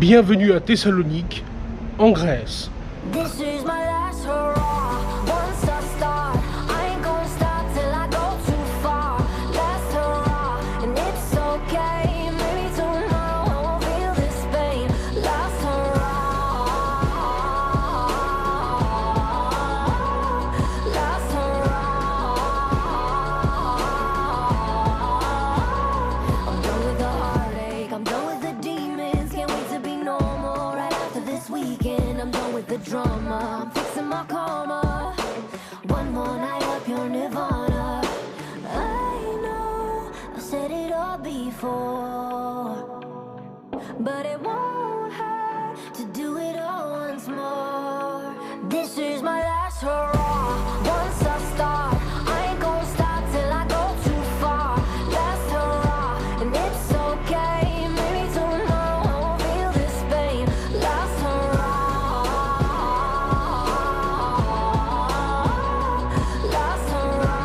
Bienvenue à Thessalonique, en Grèce. This is my last hurrah. Once I start, I ain't gonna stop till I go too far. Last hurrah, and it's okay. Maybe tomorrow I won't feel this pain. Last hurrah, last hurrah. I'm done with the heartache, I'm done with the demons. Can't wait to be normal right after this weekend. I'm done with the drama, I'm fixing my karma. One more night up your nirvana. I know I've said it all before, but it won't hurt to do it all once more. This is my last hurrah. Once I start, I ain't gonna stop till I go too far. Last hurrah, and it's okay. Maybe tomorrow I won't feel this pain. Last hurrah, last hurrah.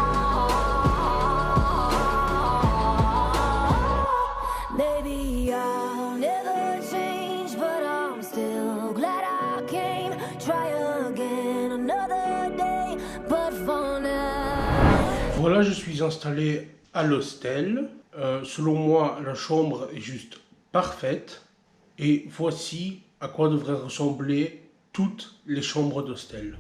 Maybe I'll never change, but I'm still glad I came. Try again another day, but for now. Voilà, je suis installé à l'hostel. Selon moi, la chambre est juste parfaite. Et voici à quoi devraient ressembler toutes les chambres d'hostel.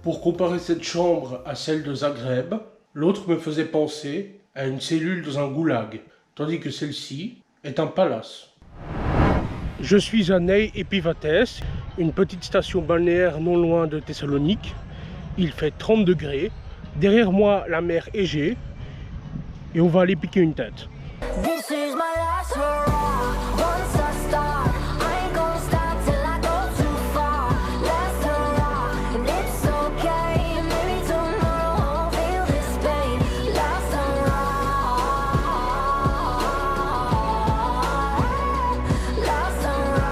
Pour comparer cette chambre à celle de Zagreb, l'autre me faisait penser à une cellule dans un goulag, tandis que celle-ci est un palace. Je suis à Ney Epivates, une petite station balnéaire non loin de Thessalonique. Il fait 30 degrés. Derrière moi, la mer Égée. Et on va aller piquer une tête. This is my last hurrah. Once I start, I ain't gonna stop till I go too far. Last hurrah, and it's okay. Maybe tomorrow I won't feel this pain. Last hurrah, last hurrah.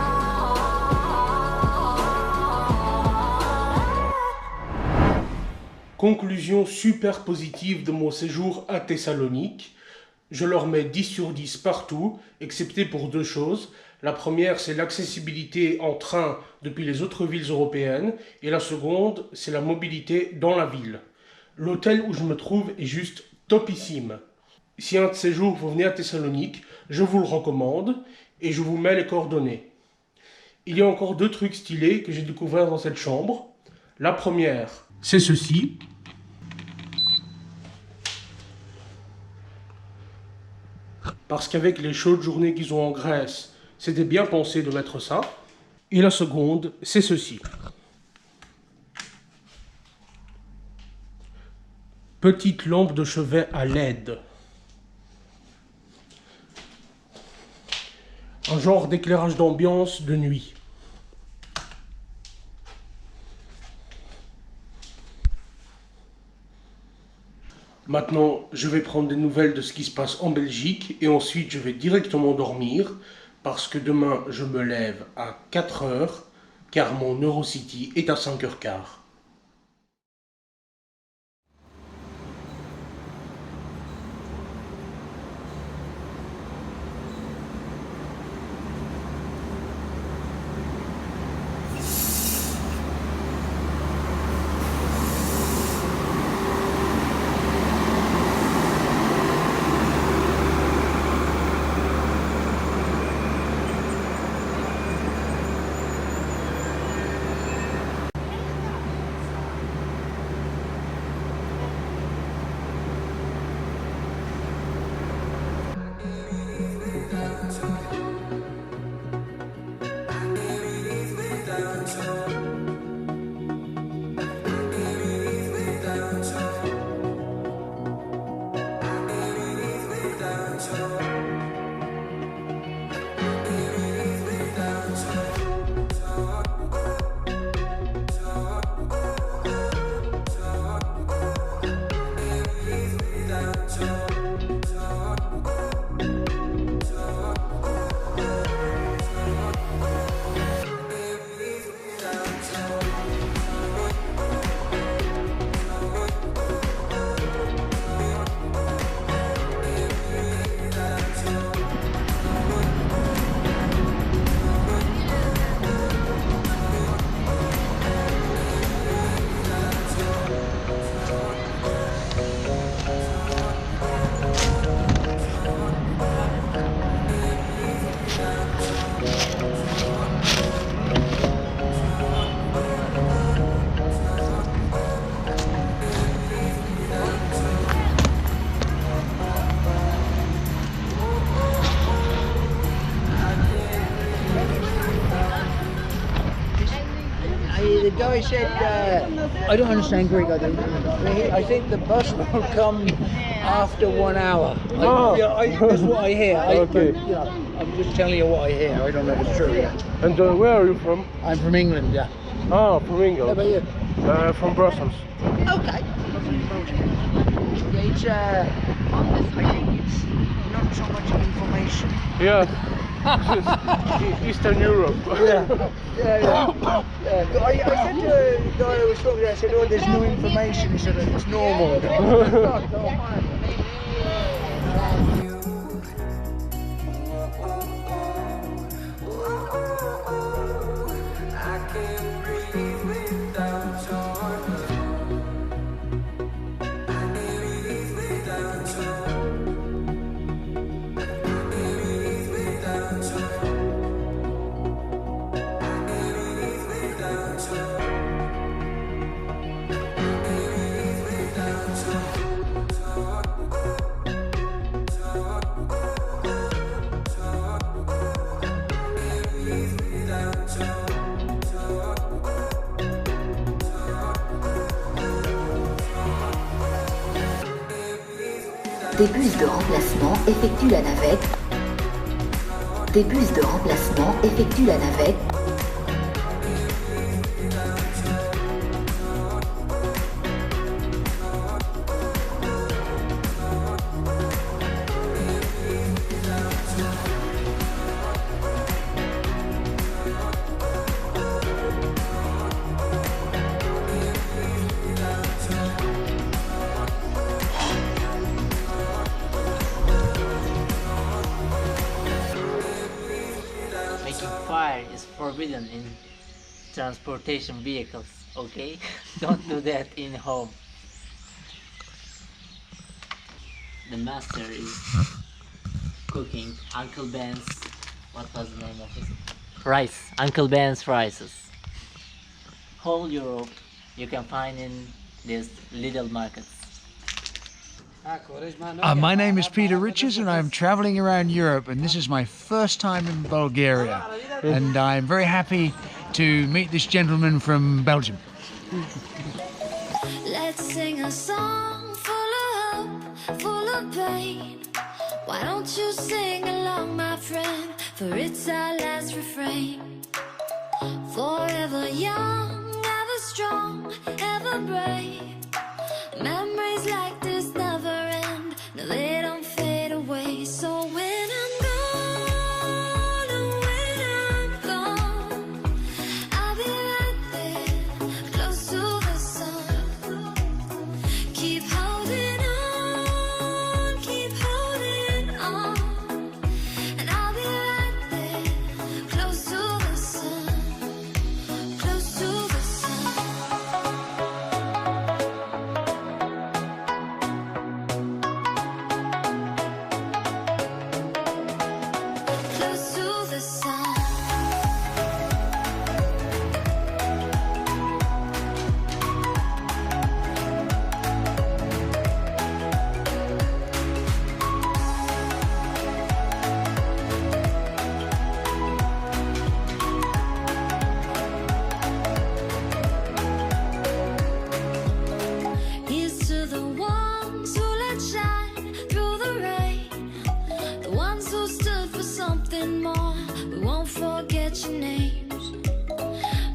Conclusion super positive de mon séjour à Thessalonique. Je leur mets 10 sur 10 partout, excepté pour deux choses. La première, c'est l'accessibilité en train depuis les autres villes européennes. Et la seconde, c'est la mobilité dans la ville. L'hôtel où je me trouve est juste topissime. Si un de ces jours vous venez à Thessalonique, je vous le recommande et je vous mets les coordonnées. Il y a encore deux trucs stylés que j'ai découverts dans cette chambre. La première, c'est ceci. Parce qu'avec les chaudes journées qu'ils ont en Grèce, c'était bien pensé de mettre ça. Et la seconde, c'est ceci. Petite lampe de chevet à LED. Un genre d'éclairage d'ambiance de nuit. Maintenant, je vais prendre des nouvelles de ce qui se passe en Belgique et ensuite je vais directement dormir parce que demain je me lève à 4 heures car mon Eurocity est à 5h15. the guy said, I don't understand Greek. I think the bus will come after 1 hour. That's what I hear. Okay. I'm just telling you what I hear. I don't know if it's true yet. And where are you from? I'm from England, yeah. Ah, from England. How about you? From Brussels. Okay. Yeah, it's, I think it's not so much information. Yeah. Eastern Europe. Yeah. I said to the guy I was talking to, I said, oh, there's no information. He said, it's normal. Des bus de remplacement effectuent la navette. Des bus de remplacement effectuent la navette. Making fire is forbidden in transportation vehicles, okay? Don't do that in home. The master is cooking Uncle Ben's, what was the name of it? Rice, Uncle Ben's rices. Whole Europe you can find in these little markets. My name is Peter Richards and I'm traveling around Europe, and this is my first time in Bulgaria, and I'm very happy to meet this gentleman from Belgium. Let's sing a song full of hope, full of pain. Why don't you sing along, my friend? For it's our last refrain. Forever young, ever strong, ever brave. Memories like this never end. No, they don't fade away. So when I'm gone, oh, when I'm gone, I'll be right there, close to the sun. Keep holding on, keep holding on, and I'll be right there, close to the sun, close to the sun. Close to the sun. Here's to the ones who let shine through the rain, the ones who stood for something more. We won't forget your names.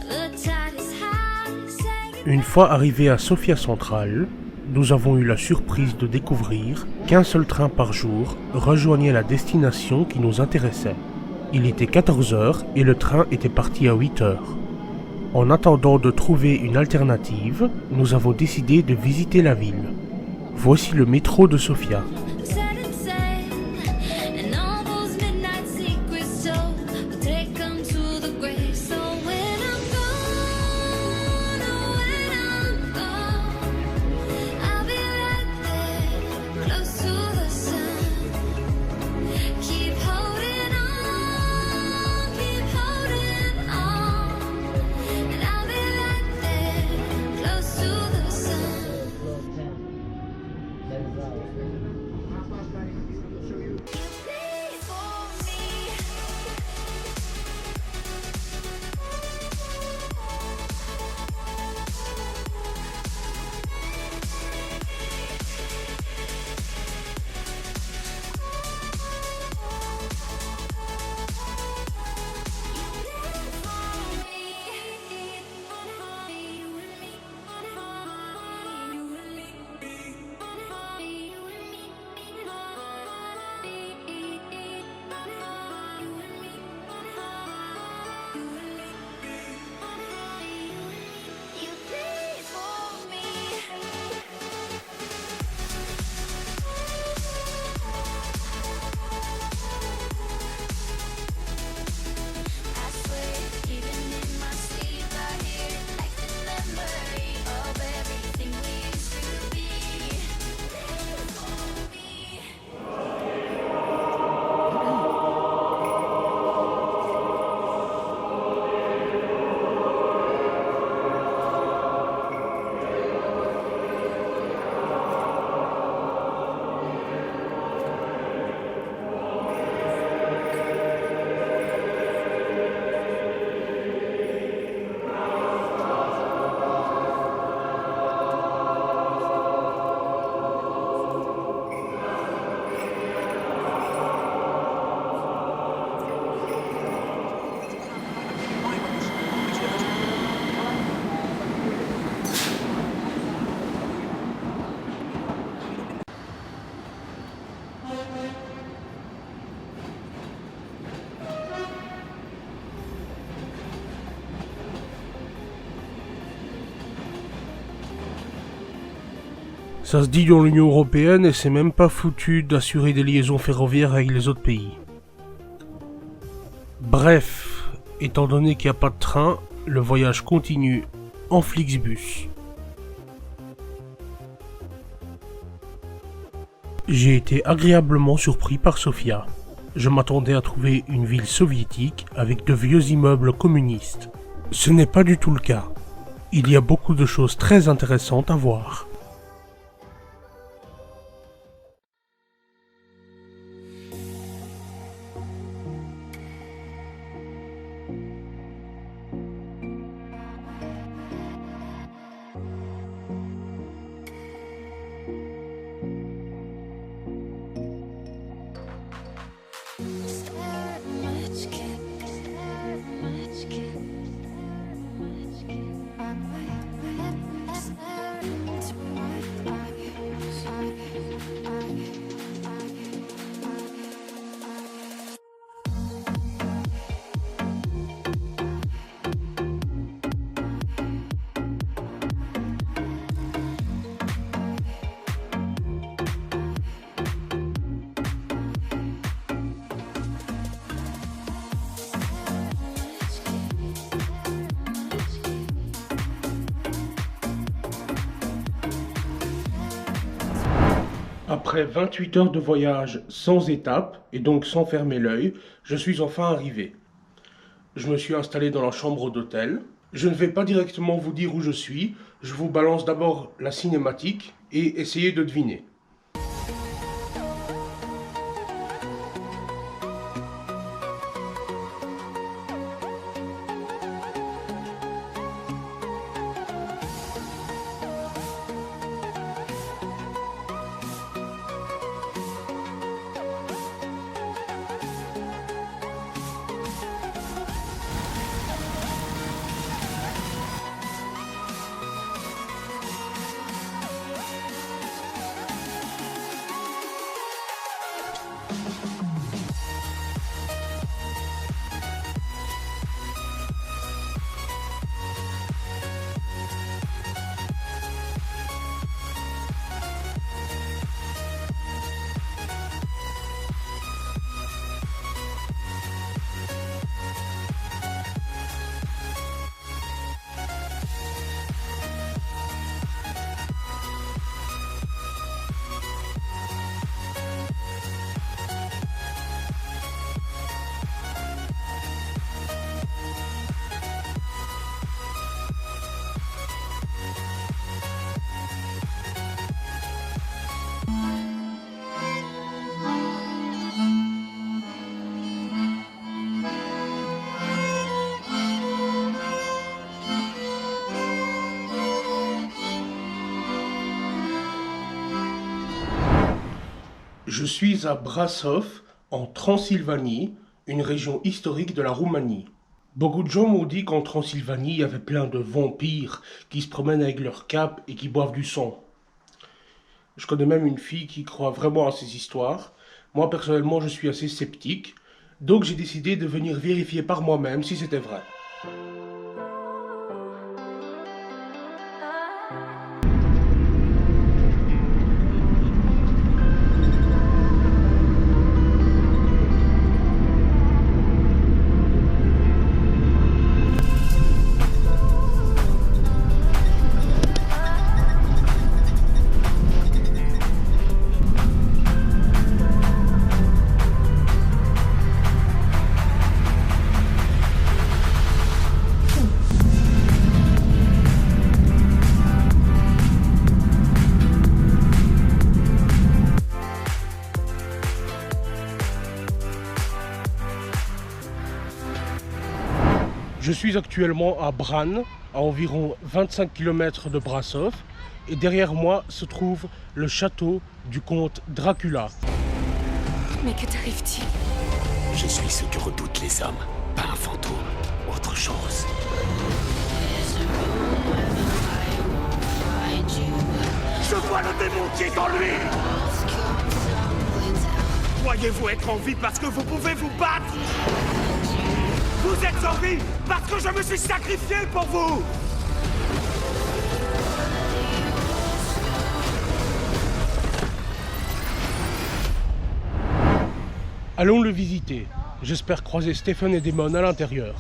The tide is high, saying Une fois arrivés à Sofia Central, nous avons eu la surprise de découvrir qu'un seul train par jour rejoignait la destination qui nous intéressait. Il était 14h et le train était parti à 8h. En attendant de trouver une alternative, nous avons décidé de visiter la ville. Voici le métro de Sofia. said it said, and all those midnight secrets told will take them to the grave. So when I'm gone, oh, when I'm gone, I'll be right there, close to the sun. Keep holding on, and I'll be right there, close to the sun. Ça se dit dans l'Union Européenne et c'est même pas foutu d'assurer des liaisons ferroviaires avec les autres pays. Bref, étant donné qu'il n'y a pas de train, le voyage continue en Flixbus. J'ai été agréablement surpris par Sofia. Je m'attendais à trouver une ville soviétique avec de vieux immeubles communistes. Ce n'est pas du tout le cas. Il y a beaucoup de choses très intéressantes à voir. Après 28 heures de voyage sans étape, et donc sans fermer l'œil, je suis enfin arrivé. Je me suis installé dans la chambre d'hôtel. Je ne vais pas directement vous dire où je suis, je vous balance d'abord la cinématique et essayez de deviner. Je suis à Brașov, en Transylvanie, une région historique de la Roumanie. Beaucoup de gens m'ont dit qu'en Transylvanie, il y avait plein de vampires qui se promènent avec leur cape et qui boivent du sang. Je connais même une fille qui croit vraiment à ces histoires. Moi, personnellement, je suis assez sceptique. Donc j'ai décidé de venir vérifier par moi-même si c'était vrai. Je suis actuellement à Bran, à environ 25 km de Brașov, et derrière moi se trouve le château du comte Dracula. Mais que t'arrive-t-il? Je suis ce que redoutent les hommes, pas un fantôme, autre chose. Je vois le démon qui est en lui! Croyez-vous être en vie parce que vous pouvez vous battre? Vous êtes en vie parce que je me suis sacrifié pour vous! Allons le visiter. J'espère croiser Stephen et Damon à l'intérieur.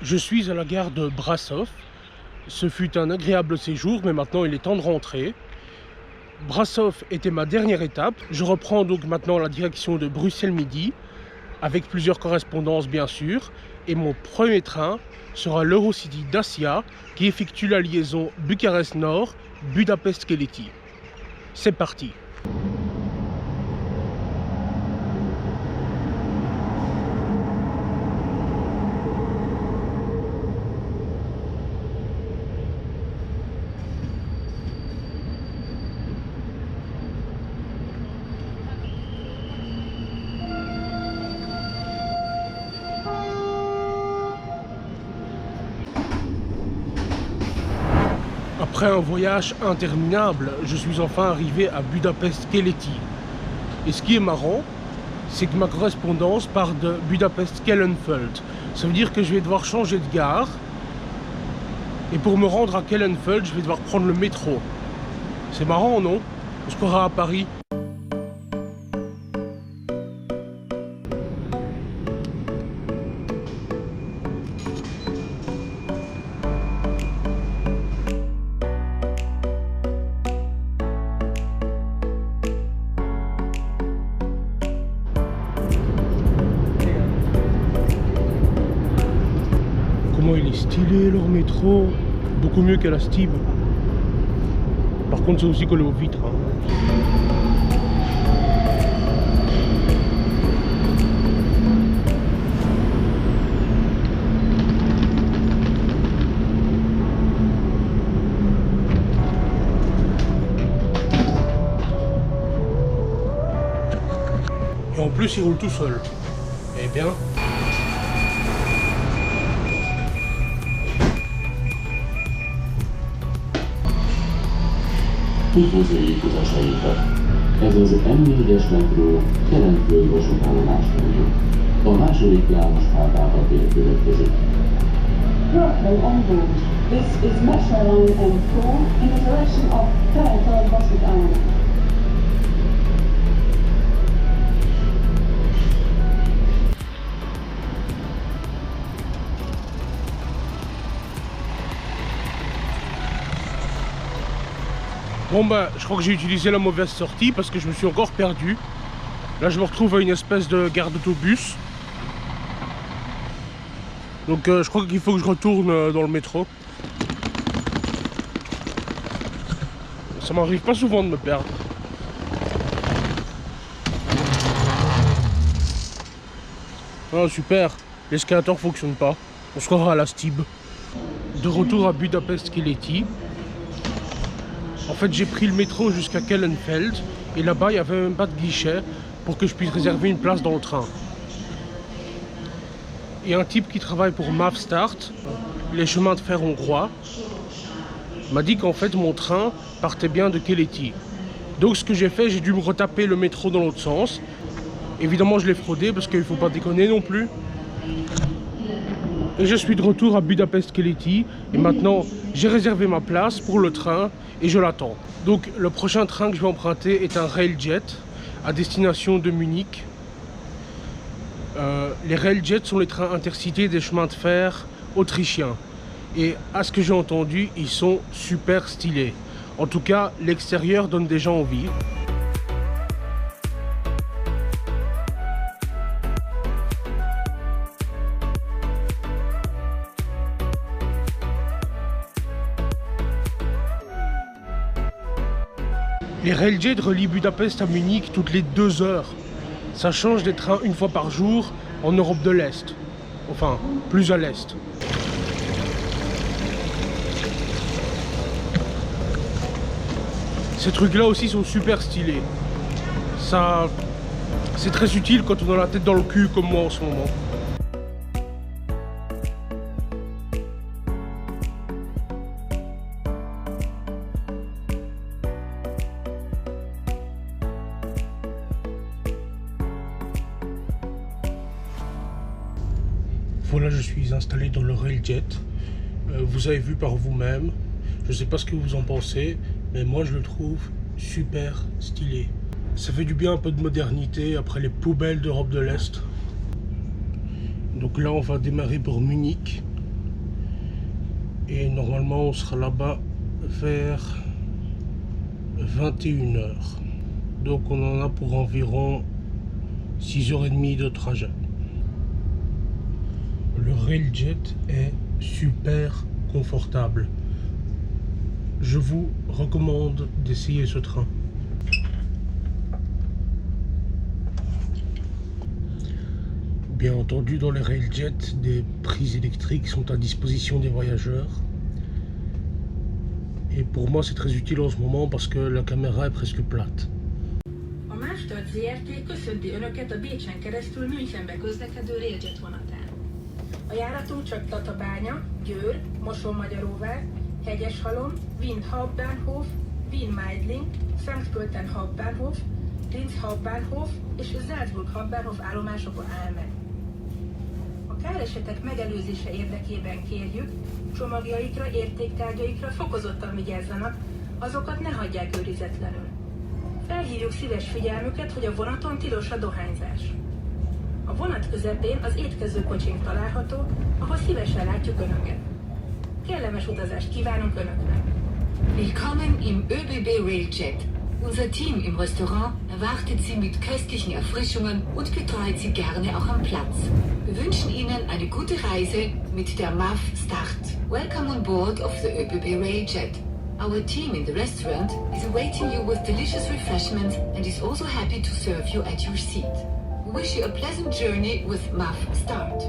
Je suis à la gare de Brașov. Ce fut un agréable séjour, mais maintenant il est temps de rentrer. Brașov était ma dernière étape. Je reprends donc maintenant la direction de Bruxelles-Midi, avec plusieurs correspondances bien sûr. Et mon premier train sera l'Eurocity Dacia, qui effectue la liaison Bucarest-Nord, Budapest-Keleti. C'est parti! Après un voyage interminable, je suis enfin arrivé à Budapest-Keleti. Et ce qui est marrant, c'est que ma correspondance part de Budapest-Kellenfeld. Ça veut dire que je vais devoir changer de gare. Et pour me rendre à Kellenfeld, je vais devoir prendre le métro. C'est marrant, non? On se croira à Paris. Comment il est stylé leur métro, beaucoup mieux qu'à la Stib. Par contre c'est aussi collé aux vitres. Et en plus il roule tout seul. Eh bien. Üdvözöljük utasainkat! Ez az M4-es metró Kellenföld vasútállomás mondjuk. A második János Pál pápa tér következik. Welcome on board. This is Metro Line M4 in the direction of Kellenföld vasútállomás. Bon bah, je crois que j'ai utilisé la mauvaise sortie parce que je me suis encore perdu. Là, je me retrouve à une espèce de gare d'autobus. Donc je crois qu'il faut que je retourne dans le métro. Ça m'arrive pas souvent de me perdre. Ah super, l'escalator fonctionne pas. On se croira à la Stib. De retour à Budapest-Keleti. En fait, j'ai pris le métro jusqu'à Kellenfeld et là-bas, il n'y avait même pas de guichet pour que je puisse réserver une place dans le train. Et un type qui travaille pour Mavstart, les chemins de fer hongrois, m'a dit qu'en fait, mon train partait bien de Keleti. Donc, ce que j'ai fait, j'ai dû me retaper le métro dans l'autre sens. Évidemment, je l'ai fraudé parce qu'il ne faut pas déconner non plus. Et je suis de retour à Budapest-Keleti. Et maintenant, j'ai réservé ma place pour le train et je l'attends. Donc, le prochain train que je vais emprunter est un Railjet à destination de Munich. Les Railjet sont les trains intercités des chemins de fer autrichiens. Et à ce que j'ai entendu, ils sont super stylés. En tout cas, l'extérieur donne déjà envie. Les Railjet relient Budapest à Munich toutes les 2 heures. Ça change des trains une fois par jour en Europe de l'Est. Enfin, plus à l'Est. Ces trucs-là aussi sont super stylés. Ça, c'est très utile quand on a la tête dans le cul comme moi en ce moment. Voilà, je suis installé dans le Railjet. Vous avez vu par vous-même. Je ne sais pas ce que vous en pensez, mais moi je le trouve super stylé. Ça fait du bien un peu de modernité après les poubelles d'Europe de l'Est. Donc là, on va démarrer pour Munich. Et normalement, on sera là-bas vers 21 h. Donc on en a pour environ 6h30 de trajet. Le Railjet est super confortable. Je vous recommande d'essayer ce train. Bien entendu, dans les Railjet, des prises électriques sont à disposition des voyageurs. Et pour moi, c'est très utile en ce moment parce que la caméra est presque plate. A Mávstart Zrt. Köszönti Önöket a Bécsen keresztül Münchenbe közlekedő Railjet vonatán. A járatunk csak Tatabánya, Győr, Mosonmagyaróvár, Hegyeshalom, Wien Hauptbahnhof, Wien Meidling, St. Pölten Hauptbahnhof, Linz Hauptbahnhof és Salzburg Hauptbahnhof állomásokon áll meg. A káresetek megelőzése érdekében kérjük, csomagjaikra, értéktárgyaikra fokozottan vigyázzanak, azokat ne hagyják őrizetlenül. Felhívjuk szíves figyelmüket, hogy a vonaton tilos a dohányzás. A vonat közepén az étkezőkocsink található, ahol szívesen látjuk Önöket. Kellemes utazást kívánunk Önöknek! Willkommen im ÖBB Railjet. Unser Team im Restaurant erwartet Sie mit köstlichen Erfrischungen und betreut Sie gerne auch am Platz. Wir wünschen Ihnen eine gute Reise mit der Mavstart. Welcome on board of the ÖBB Railjet. Our team in the restaurant is awaiting you with delicious refreshments and is also happy to serve you at your seat. We wish you a pleasant journey with Mavstart.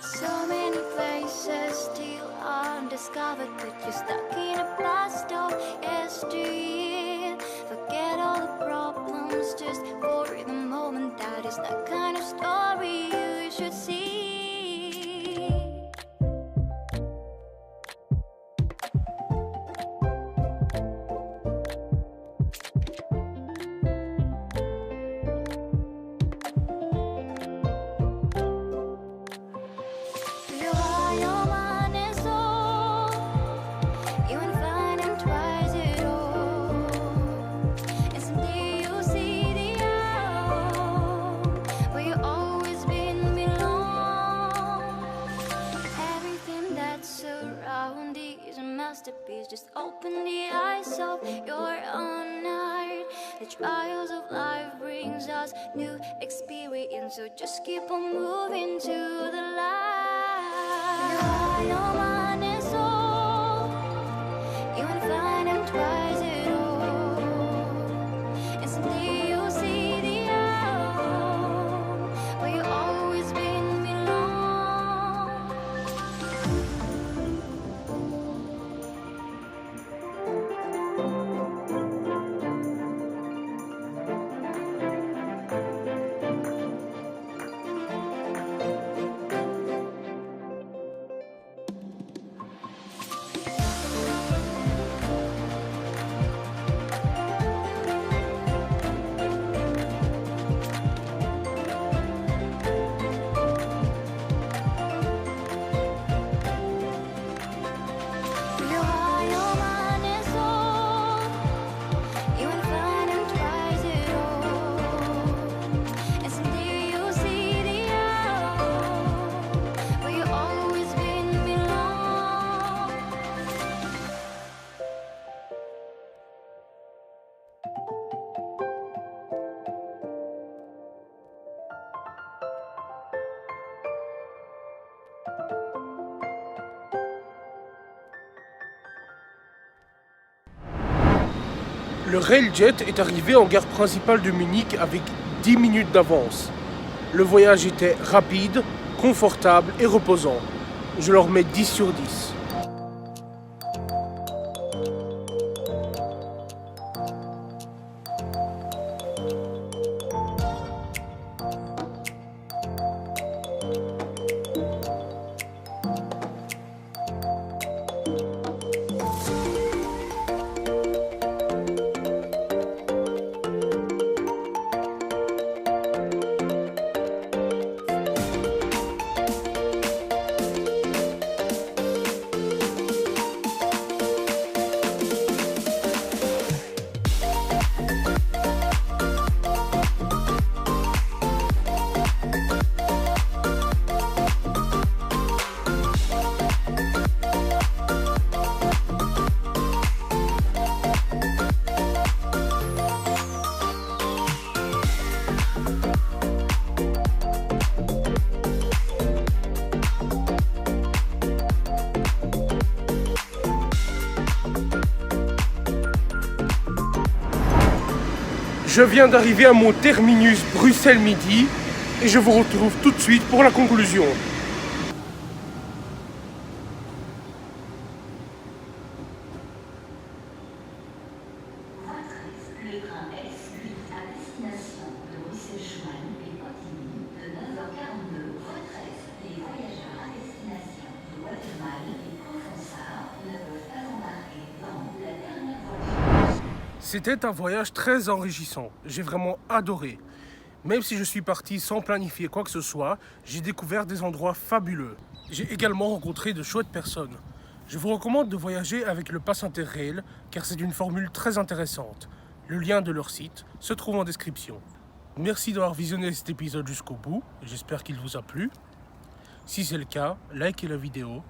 So many places still undiscovered, but you're stuck in a blast of yesteryear. Forget all the problems just for the moment. That is the kind of story you should see. Just open the eyes of your own heart. The trials of life brings us new experience, so just keep on moving to the light. Your mind and soul, you won't find them twice at all. And someday you'll see the out where you always been belong. Le Railjet est arrivé en gare principale de Munich avec 10 minutes d'avance. Le voyage était rapide, confortable et reposant. Je leur mets 10 sur 10. Je viens d'arriver à mon terminus Bruxelles-Midi et je vous retrouve tout de suite pour la conclusion. Le train S8 à destination de Bruxelles-Schwein et continue de 9h42 retraite. Les voyageurs à destination de Watermael et Profonsard ne peuvent pas embarquer dans la dernière voiture. C'était un voyage très enrichissant. J'ai vraiment adoré. Même si je suis parti sans planifier quoi que ce soit, j'ai découvert des endroits fabuleux. J'ai également rencontré de chouettes personnes. Je vous recommande de voyager avec le Pass Interrail car c'est une formule très intéressante. Le lien de leur site se trouve en description. Merci d'avoir visionné cet épisode jusqu'au bout. J'espère qu'il vous a plu. Si c'est le cas, likez la vidéo,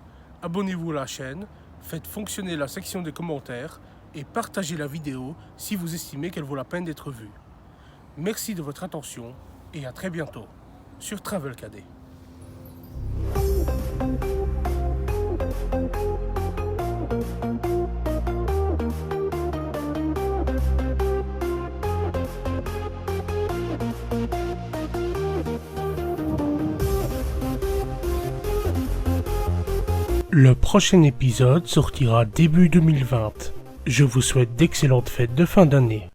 abonnez-vous à la chaîne, faites fonctionner la section des commentaires et partagez la vidéo si vous estimez qu'elle vaut la peine d'être vue. Merci de votre attention et à très bientôt sur Travel Cadet. Le prochain épisode sortira début 2020. Je vous souhaite d'excellentes fêtes de fin d'année.